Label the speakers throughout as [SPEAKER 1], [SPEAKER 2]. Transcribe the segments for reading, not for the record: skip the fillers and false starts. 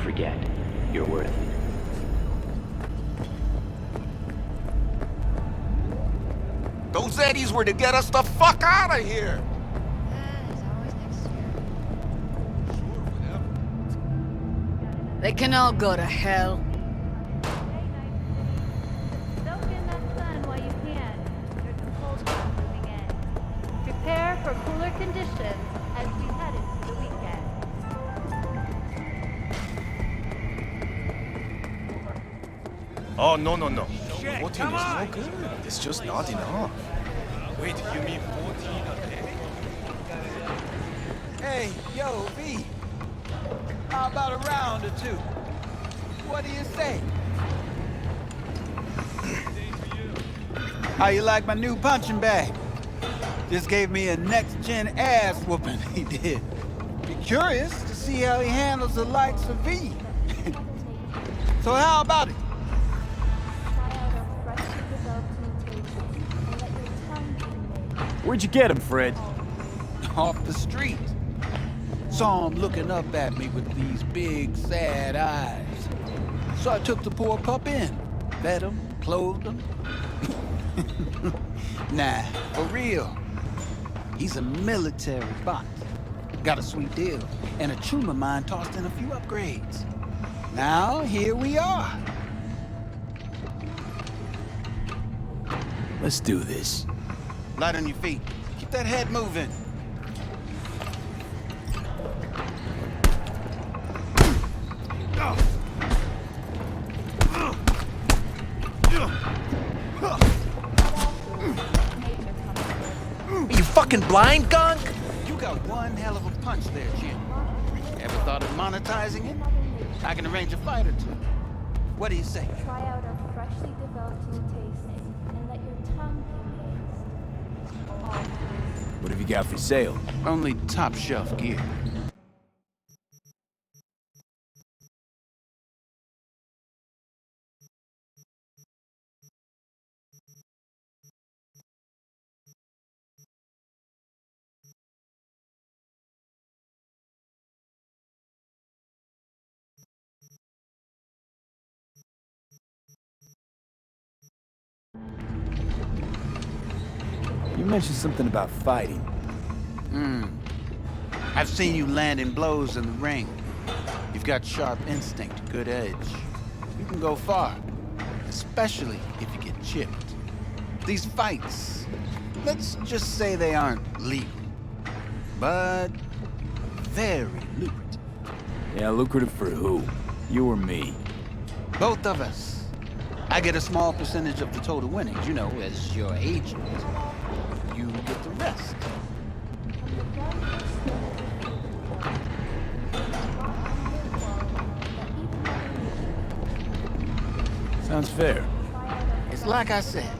[SPEAKER 1] forget. You're worth it.
[SPEAKER 2] Those Eddies were to get us the fuck out of here!
[SPEAKER 3] There's always next year.
[SPEAKER 2] Sure, whatever.
[SPEAKER 4] They can all go to hell.
[SPEAKER 5] Soak in that sun while you can. There's a cold front moving in. Prepare for cooler conditions as we head into the weekend.
[SPEAKER 6] Oh, no.
[SPEAKER 2] 14 is no good.
[SPEAKER 6] It's just not enough.
[SPEAKER 2] Wait, you mean 14 a day?
[SPEAKER 7] Hey, yo, V. How about a round or two? What do you say? How you like my new punching bag? Just gave me a next-gen ass whooping, he did. Be curious to see how he handles the likes of V. So how about it?
[SPEAKER 8] Where'd you get him, Fred?
[SPEAKER 7] Off the street. Saw him looking up at me with these big, sad eyes. So I took the poor pup in. Fed him, clothed him. Nah, for real. He's a military bot. Got a sweet deal, and a tumor mine tossed in a few upgrades. Now, here we are.
[SPEAKER 8] Let's do this.
[SPEAKER 7] Light on your feet. Keep that head moving.
[SPEAKER 2] Are you fucking blind, Gunk?
[SPEAKER 7] You got one hell of a punch there, Jim. Ever thought of monetizing it? I can arrange a fight or two. What do you say?
[SPEAKER 5] Try out our freshly developed new tastes and let your tongue be amazed.
[SPEAKER 8] What have you got for sale?
[SPEAKER 7] Only top shelf gear.
[SPEAKER 8] You mentioned something about fighting.
[SPEAKER 7] I've seen you landing blows in the ring. You've got sharp instinct, good edge. You can go far, especially if you get chipped. These fights, let's just say they aren't legal, but very lucrative.
[SPEAKER 8] Yeah, lucrative for who? You or me?
[SPEAKER 7] Both of us. I get a small percentage of the total winnings, you know, as your agent. You get the rest.
[SPEAKER 8] Sounds fair.
[SPEAKER 7] It's like I said,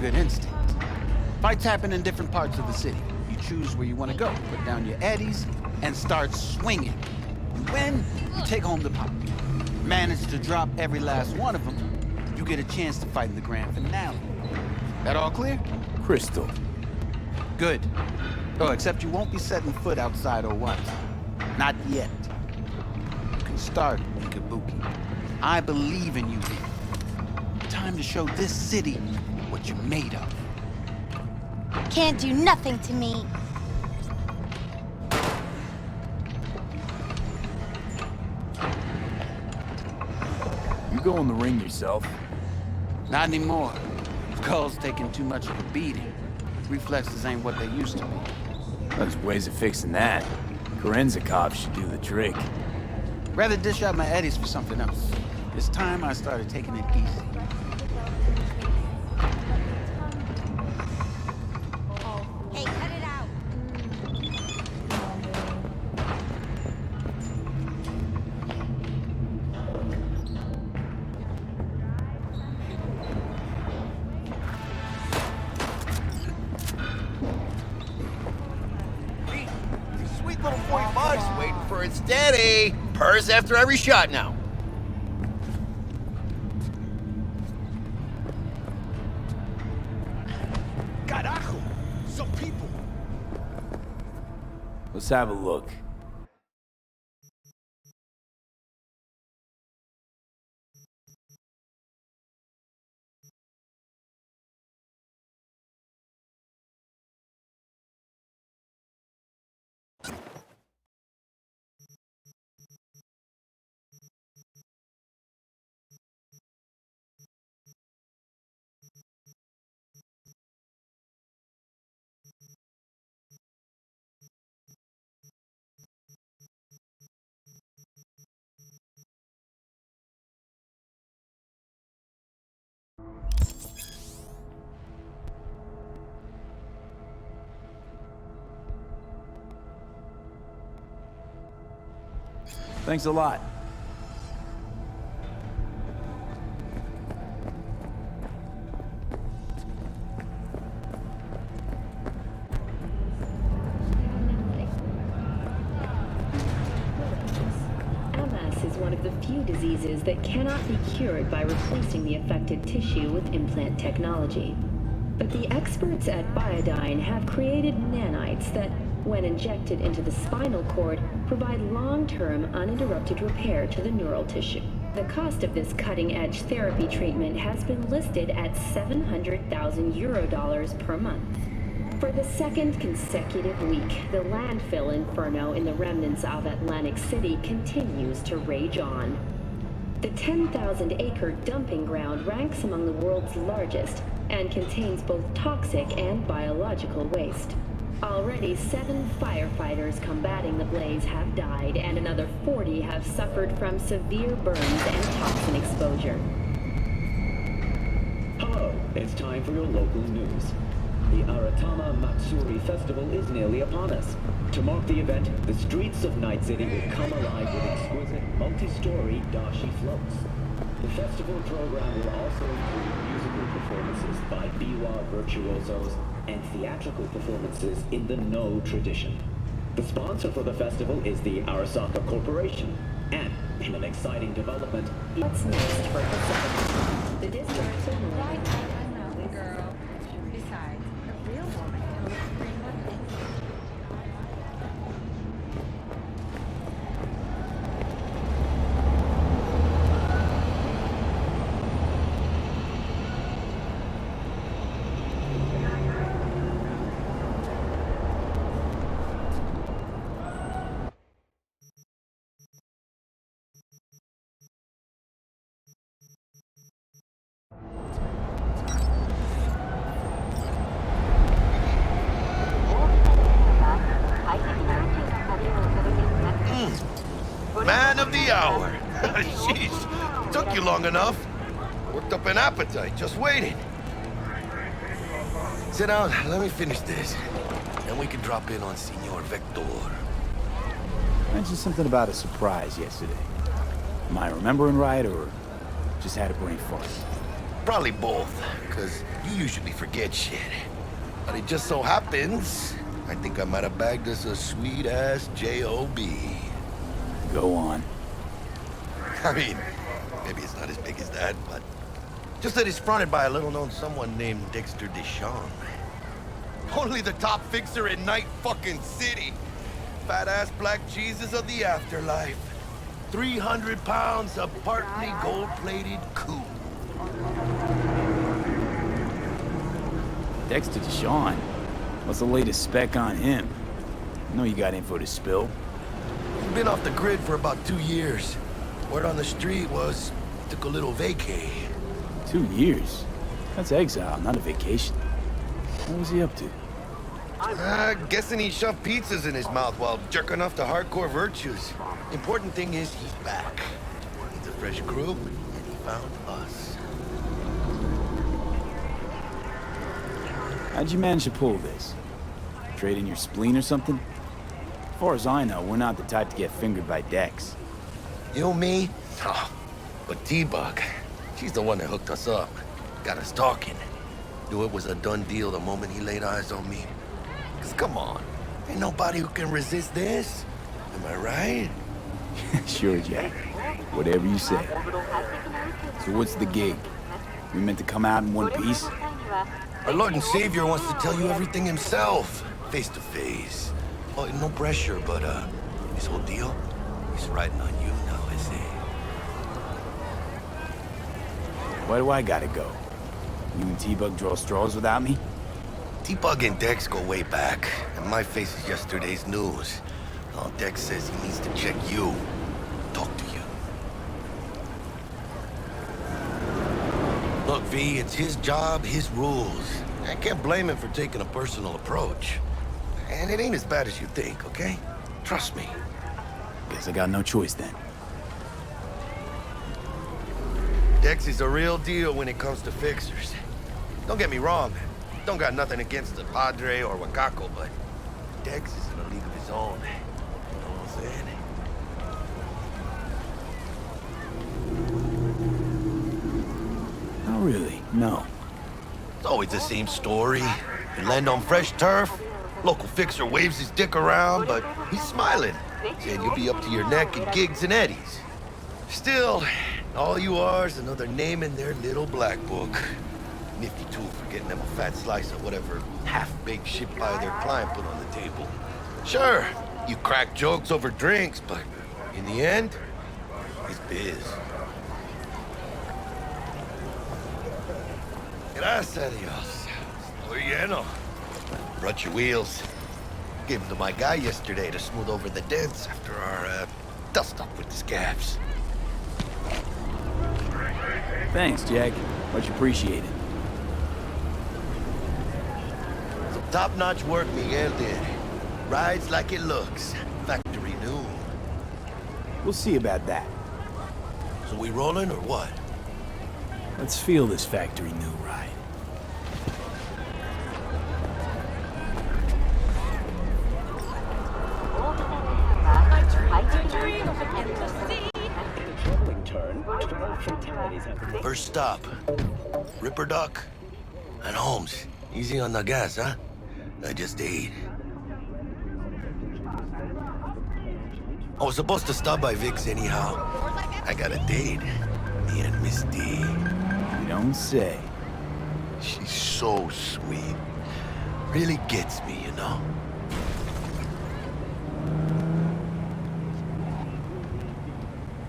[SPEAKER 7] good instinct. Fights happen in different parts of the city. You choose where you want to go, put down your eddies, and start swinging. And when you take home the pop, manage to drop every last one of them, you get a chance to fight in the grand finale. That all clear?
[SPEAKER 8] Crystal.
[SPEAKER 7] Good. Oh, except you won't be setting foot outside or what? Not yet. You can start in Kabuki. I believe in you here. Time to show this city what you're made of.
[SPEAKER 9] Can't do nothing to me.
[SPEAKER 8] You go in the ring yourself.
[SPEAKER 7] Not anymore. Skull's taking too much of a beating. Reflexes ain't what they used to be.
[SPEAKER 8] There's ways of fixing that. Korenzakov should do the trick.
[SPEAKER 7] Rather dish out my eddies for something else. It's time I started taking it easy.
[SPEAKER 9] Hey, cut it out.
[SPEAKER 2] Sweet little 45's waiting for its daddy. Purrs after every shot now. Carajo! Some people.
[SPEAKER 8] Let's have a look. Thanks a lot.
[SPEAKER 4] MS is one of the few diseases that cannot be cured by replacing the affected tissue with implant technology. But the experts at Biodyne have created nanites that, when injected into the spinal cord, provide long-term uninterrupted repair to the neural tissue. The cost of this cutting-edge therapy treatment has been listed at €700,000 per month. For the second consecutive week, the landfill inferno in the remnants of Atlantic City continues to rage on. The 10,000-acre dumping ground ranks among the world's largest and contains both toxic and biological waste. Already 7 firefighters combating the blaze have died, and another 40 have suffered from severe burns and toxin exposure.
[SPEAKER 10] Hello, it's time for your local news. The Aratama Matsuri Festival is nearly upon us. To mark the event, the streets of Night City will come alive with exquisite multi-story dashi floats. The festival program will also include musical performances by biwa virtuosos and theatrical performances in the No tradition. The sponsor for the festival is the Arasaka Corporation, and in an exciting development,
[SPEAKER 4] What's next for Pacific? The district certainly
[SPEAKER 3] Right, I know, girl. Besides, a real woman can look pretty good.
[SPEAKER 2] Man of the hour. Jeez, took you long enough. Worked up an appetite, just waiting. Sit down, let me finish this. Then we can drop in on Senor Vektor.
[SPEAKER 8] Mentioned something about a surprise yesterday. Am I remembering right, or just had a brain fart?
[SPEAKER 2] Probably both, because you usually forget shit. But it just so happens, I think I might have bagged us a sweet-ass J.O.B.
[SPEAKER 8] Go on.
[SPEAKER 2] I mean, maybe it's not as big as that, but just that it's fronted by a little-known someone named Dexter Deshawn. Only the top fixer in Night fucking City. Fat-ass black Jesus of the afterlife. 300 pounds of partly gold-plated cool.
[SPEAKER 8] Dexter Deshawn. What's the latest spec on him? I know you got info to spill.
[SPEAKER 2] He's been off the grid for about 2 years. Word on the street was he took a little vacay.
[SPEAKER 8] 2 years? That's exile, not a vacation. What was he up to?
[SPEAKER 2] Guessing he shoved pizzas in his mouth while jerking off to hardcore virtues. Important thing is he's back. Needs a fresh crew, and he found us.
[SPEAKER 8] How'd you manage to pull this? Trade in your spleen or something? As far as I know, we're not the type to get fingered by Dex.
[SPEAKER 2] You, me? Oh, but T-Bug, she's the one that hooked us up. Got us talking. Knew it was a done deal the moment he laid eyes on me. 'Cause come on, ain't nobody who can resist this. Am I right?
[SPEAKER 8] Sure, Jack. Whatever you say. So what's the gig? We meant to come out in one piece?
[SPEAKER 2] Our Lord and Savior wants to tell you everything himself, face to face. Oh, no pressure, but this whole deal, he's riding on you now, is he?
[SPEAKER 8] Why do I gotta go? You and T-Bug draw straws without me?
[SPEAKER 2] T-Bug and Dex go way back, and my face is yesterday's news. Oh, Dex says he needs to check you. Talk to you. Look, V, it's his job, his rules. I can't blame him for taking a personal approach. And it ain't as bad as you think, okay? Trust me.
[SPEAKER 8] Guess I got no choice then.
[SPEAKER 2] Dex is a real deal when it comes to fixers. Don't get me wrong. Don't got nothing against the Padre or Wakako, but Dex is in a league of his own. You know what I'm saying?
[SPEAKER 8] Not really, no.
[SPEAKER 2] It's always the same story. You land on fresh turf, local fixer waves his dick around, but he's smiling. Saying you'll be up to your neck in gigs and eddies. Still, all you are is another name in their little black book. Nifty tool for getting them a fat slice of whatever half-baked shit pie their client put on the table. Sure, you crack jokes over drinks, but in the end, it's biz. Gracias a Dios. Estoy lleno. Brought your wheels. Gave them to my guy yesterday to smooth over the dents after our, dust-up with the scabs.
[SPEAKER 8] Thanks, Jack. Much appreciated.
[SPEAKER 2] Top-notch work Miguel did. Rides like it looks. Factory new.
[SPEAKER 8] We'll see about that.
[SPEAKER 2] So we rolling or what?
[SPEAKER 8] Let's feel this factory new ride.
[SPEAKER 2] First stop. Ripper Duck. And Holmes. Easy on the gas, huh? I just ate. I was supposed to stop by Vic's anyhow. I got a date. Me and Misty.
[SPEAKER 8] You don't say.
[SPEAKER 2] She's so sweet. Really gets me, you know?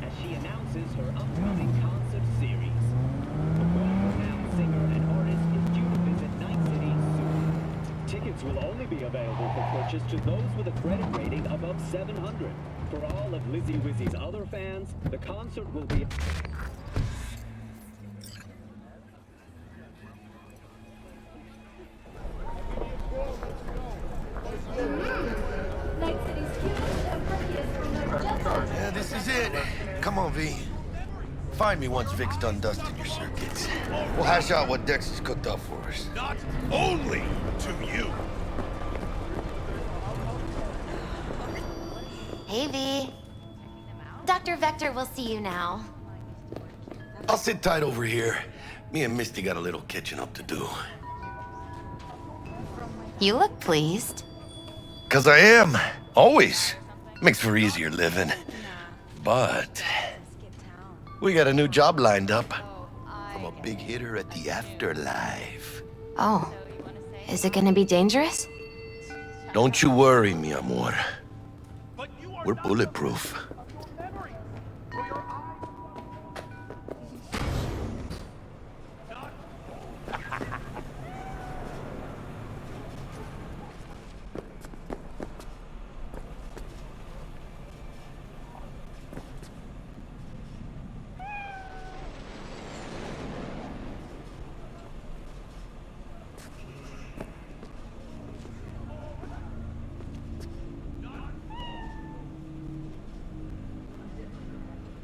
[SPEAKER 10] As she announces her upcoming concert series. The world-renowned singer and artist is due to visit Night City soon. Tickets will only be available for purchase to those with a credit rating above 700. For all of Lizzie Wizzy's other fans, the concert will be...
[SPEAKER 2] Yeah, this is it. Come on, V. Find me once Vic's done dusting your circuits. We'll hash out what Dex has cooked up for us.
[SPEAKER 6] Not only to you.
[SPEAKER 9] Hey, V. Dr. Vektor will see you now.
[SPEAKER 2] I'll sit tight over here. Me and Misty got a little catching up to do.
[SPEAKER 9] You look pleased.
[SPEAKER 2] 'Cause I am. Always. Makes for easier living. But we got a new job lined up from a big hitter at the afterlife.
[SPEAKER 9] Oh. Is it gonna be dangerous?
[SPEAKER 2] Don't you worry, mi amor. We're bulletproof.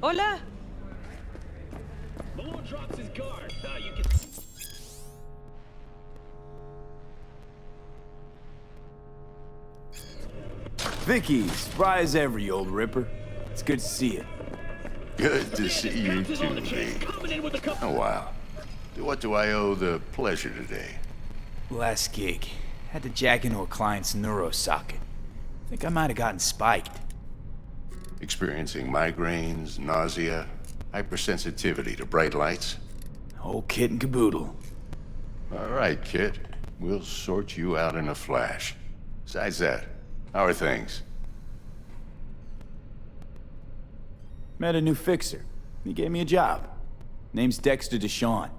[SPEAKER 3] Hola.
[SPEAKER 10] The Lord drops his guard. You can...
[SPEAKER 8] Vicky, surprise every old ripper. It's good to see you.
[SPEAKER 11] Good to see you too, V. Oh, wow. What do I owe the pleasure today?
[SPEAKER 8] Last gig. Had to jack into a client's neuro socket. Think I might have gotten spiked.
[SPEAKER 11] Experiencing migraines, nausea, hypersensitivity to bright lights?
[SPEAKER 8] Whole kit and caboodle.
[SPEAKER 11] All right, kid. We'll sort you out in a flash. Besides that, how are things?
[SPEAKER 8] Met a new fixer. He gave me a job. Name's Dexter Deshawn.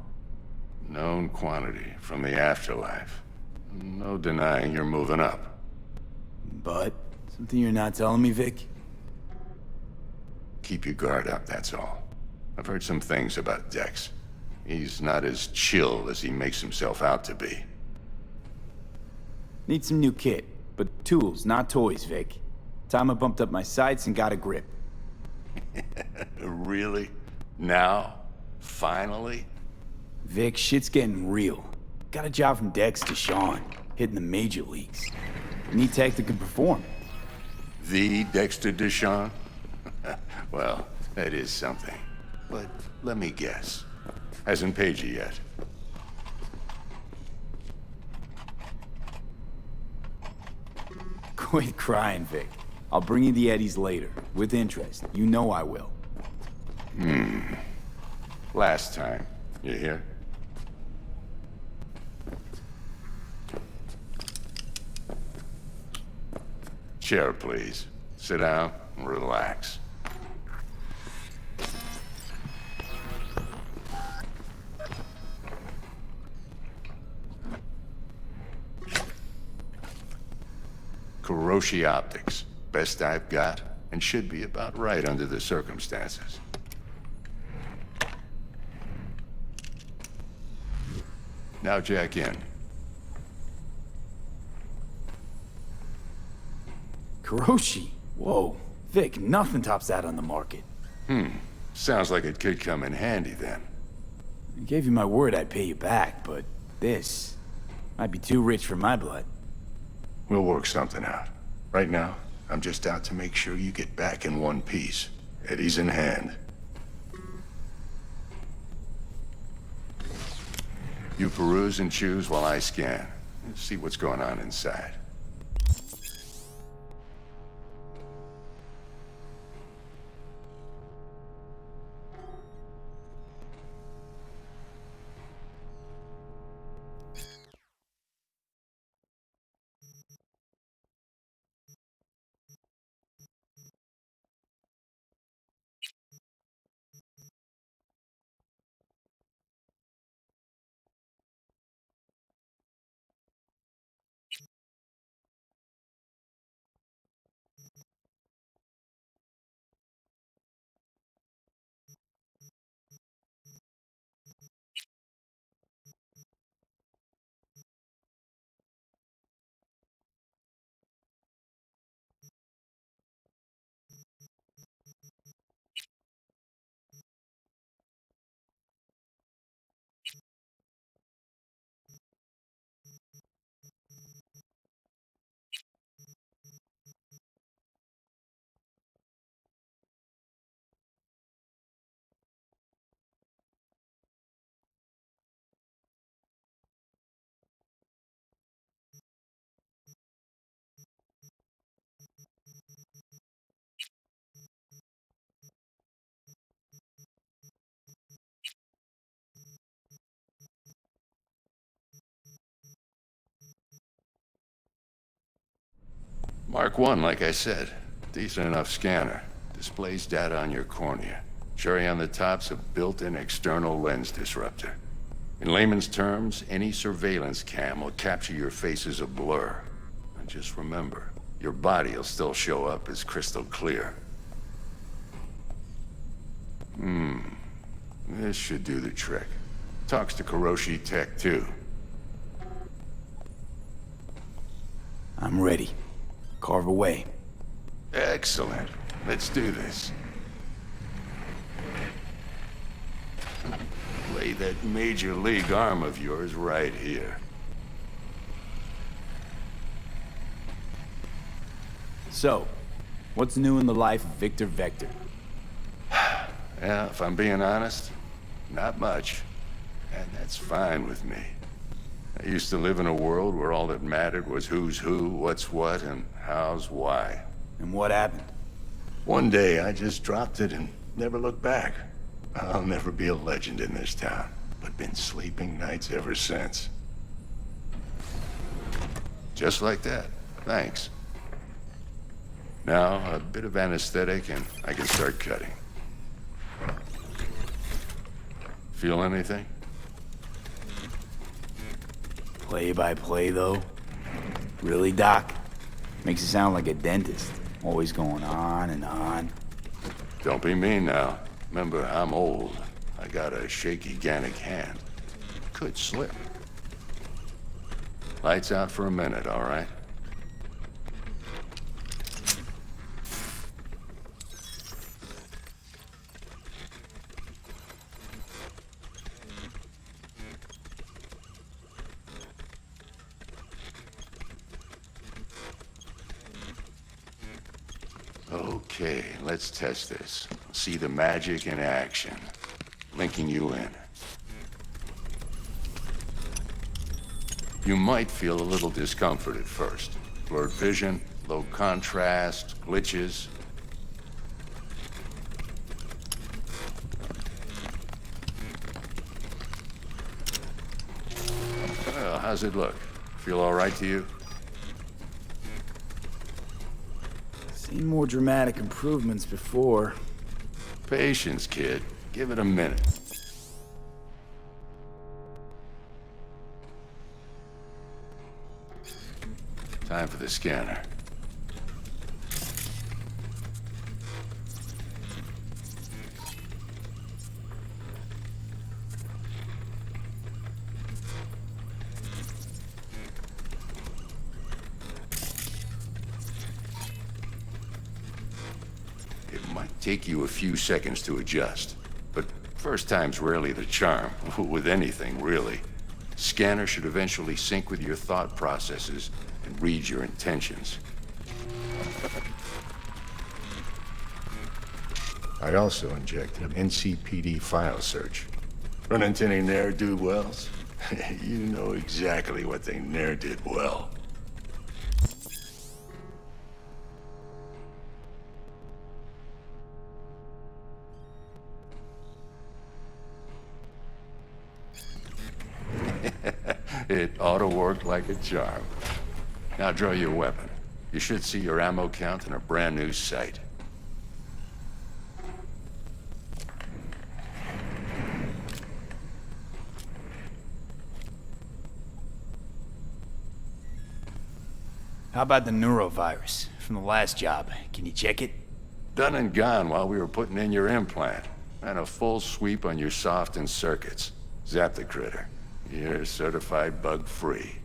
[SPEAKER 11] Known quantity from the afterlife. No denying you're moving up.
[SPEAKER 8] But something you're not telling me, Vic?
[SPEAKER 11] Keep your guard up, that's all. I've heard some things about Dex. He's not as chill as he makes himself out to be.
[SPEAKER 8] Need some new kit, but tools, not toys, Vic. Time I bumped up my sights and got a grip.
[SPEAKER 11] Really? Now? Finally?
[SPEAKER 8] Vic, shit's getting real. Got a job from Dex to Sean, hitting the major leagues. Need tech that can perform.
[SPEAKER 11] The Dexter Deshawn? Well, that is something. But let me guess. Hasn't paid you yet.
[SPEAKER 8] Quit crying, Vic. I'll bring you the eddies later, with interest. You know I will.
[SPEAKER 11] Last time. You hear? Chair, please. Sit down and relax. Kuroshi Optics. Best I've got, and should be about right under the circumstances. Now jack in.
[SPEAKER 8] Kuroshi? Whoa. Vic, nothing tops that on the market.
[SPEAKER 11] Sounds like it could come in handy then.
[SPEAKER 8] I gave you my word I'd pay you back, but this might be too rich for my blood.
[SPEAKER 11] We'll work something out. Right now, I'm just out to make sure you get back in one piece. Eddie's in hand. You peruse and choose while I scan. See what's going on inside. Mark 1, like I said. Decent enough scanner. Displays data on your cornea. Cherry on the top's a built-in external lens disruptor. In layman's terms, any surveillance cam will capture your face as a blur. And just remember, your body will still show up as crystal clear. This should do the trick. Talks to Kuroshi Tech, too.
[SPEAKER 8] I'm ready. Carve away.
[SPEAKER 11] Excellent. Let's do this. Lay that major league arm of yours right here.
[SPEAKER 8] So, what's new in the life of Viktor Vektor?
[SPEAKER 11] Yeah, if I'm being honest, not much. And that's fine with me. I used to live in a world where all that mattered was who's who, what's what, and how's why.
[SPEAKER 8] And what happened?
[SPEAKER 11] One day, I just dropped it and never looked back. I'll never be a legend in this town, but been sleeping nights ever since. Just like that. Thanks. Now, a bit of anesthetic and I can start cutting. Feel anything?
[SPEAKER 8] Play by play, though? Really, Doc? Makes you sound like a dentist. Always going on and on.
[SPEAKER 11] Don't be mean now. Remember, I'm old. I got a shaky Gannic hand. Could slip. Lights out for a minute, all right? Okay, let's test this. See the magic in action. Linking you in. You might feel a little discomfort at first. Blurred vision, low contrast, glitches. Well, how's it look? Feel all right to you?
[SPEAKER 8] Seen more dramatic improvements before.
[SPEAKER 11] Patience, kid. Give it a minute. Time for the scanner. It might take you a few seconds to adjust, but first time's rarely the charm, with anything, really. Scanner should eventually sync with your thought processes and read your intentions. I also injected an NCPD file search. Run into any ne'er-do-wells? You know exactly what they ne'er did well. It ought to work like a charm. Now draw your weapon. You should see your ammo count in a brand new sight.
[SPEAKER 8] How about the neurovirus from the last job? Can you check it?
[SPEAKER 11] Done and gone while we were putting in your implant. And a full sweep on your soft and circuits. Zap the critter. You're certified bug-free.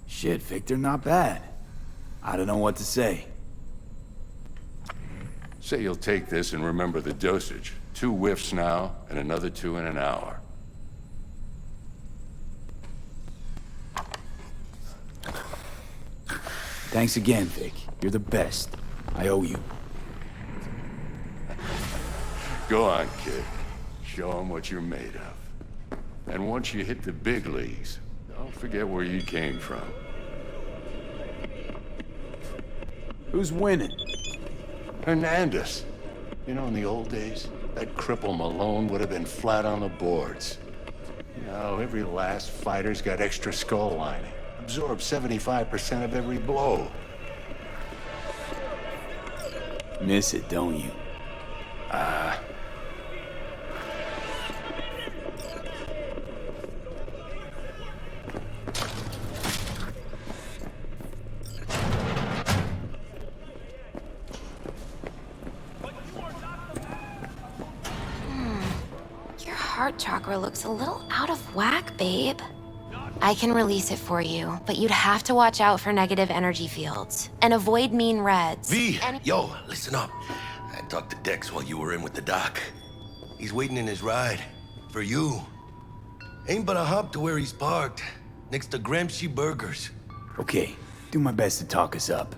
[SPEAKER 8] Shit, Viktor, not bad. I don't know what to say.
[SPEAKER 11] Say you'll take this and remember the dosage. 2 whiffs now, and another 2 in an hour.
[SPEAKER 8] Thanks again, Vic. You're the best. I owe you.
[SPEAKER 11] Go on, kid. Show them what you're made of. And once you hit the big leagues, don't forget where you came from.
[SPEAKER 8] Who's winning?
[SPEAKER 11] Hernandez. You know, in the old days, that cripple Malone would have been flat on the boards. Now, every last fighter's got extra skull lining. Absorbs 75% of every blow.
[SPEAKER 8] Miss it, don't you?
[SPEAKER 9] Your heart chakra looks a little out of whack, babe. I can release it for you, but you'd have to watch out for negative energy fields and avoid mean reds.
[SPEAKER 2] V, yo, listen up. I talked to Dex while you were in with the doc. He's waiting in his ride. For you. Ain't but a hop to where he's parked. Next to Gramsci Burgers.
[SPEAKER 8] Okay, do my best to talk us up.